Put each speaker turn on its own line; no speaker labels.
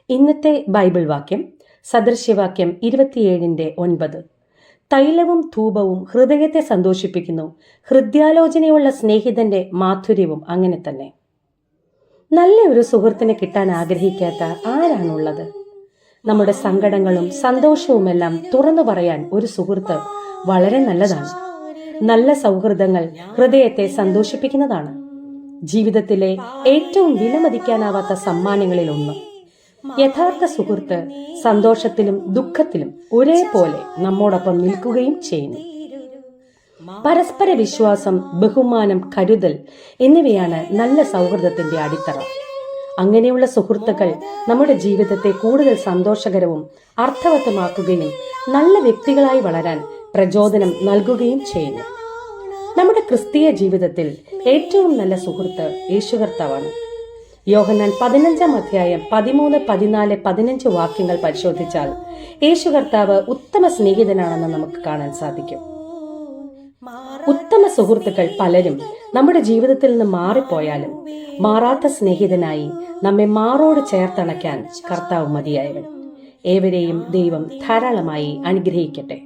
ഇന്നത്തെ ബൈബിൾ വാക്യം സദൃശ്യവാക്യം 27:9. തൈലവും ധൂപവും ഹൃദയത്തെ സന്തോഷിപ്പിക്കുന്നു, ഹൃദയാലോചനയുള്ള സ്നേഹിതന്റെ മാധുര്യവും അങ്ങനെ തന്നെ. നല്ല ഒരു സുഹൃത്തിനെ കിട്ടാൻ ആഗ്രഹിക്കാത്ത ആരാണുള്ളത്? നമ്മുടെ സങ്കടങ്ങളും സന്തോഷവുമെല്ലാം തുറന്നു പറയാൻ ഒരു സുഹൃത്ത് വളരെ നല്ലതാണ്. നല്ല സൗഹൃദങ്ങൾ ഹൃദയത്തെ സന്തോഷിപ്പിക്കുന്നതാണ്. ജീവിതത്തിലെ ഏറ്റവും വിലമതിക്കാനാവാത്ത സമ്മാനങ്ങളിൽ ഒന്ന്. യഥാർത്ഥ സുഹൃത്ത് സന്തോഷത്തിലും ദുഃഖത്തിലും ഒരേപോലെ നമ്മോടൊപ്പം നിൽക്കുകയും ചെയ്യുന്നു. പരസ്പര വിശ്വാസം, ബഹുമാനം, കരുതൽ എന്നിവയാണ് നല്ല സൗഹൃദത്തിന്റെ അടിത്തറ. അങ്ങനെയുള്ള സുഹൃത്തുക്കൾ നമ്മുടെ ജീവിതത്തെ കൂടുതൽ സന്തോഷകരവും അർത്ഥവത്തമാക്കുകയും നല്ല വ്യക്തികളായി വളരാൻ പ്രചോദനം നൽകുകയും ചെയ്യുന്നു. നമ്മുടെ ക്രിസ്തീയ ജീവിതത്തിൽ ഏറ്റവും നല്ല സുഹൃത്ത് യേശു കർത്താവാണ്. യോഹന്നാൻ 15-ാം 13, 14, 15 വാക്യങ്ങൾ പരിശോധിച്ചാൽ യേശു കർത്താവ് ഉത്തമ സ്നേഹിതനാണെന്ന് നമുക്ക് കാണാൻ സാധിക്കും. ഉത്തമ സുഹൃത്തുക്കൾ പലരും നമ്മുടെ ജീവിതത്തിൽ നിന്ന് മാറിപ്പോയാലും മാറാത്ത സ്നേഹിതനായി നമ്മെ മാറോട് ചേർത്തണയ്ക്കാൻ കർത്താവ് മതിയായവൻ. ഏവരെയും ദൈവം ധാരാളമായി അനുഗ്രഹിക്കട്ടെ.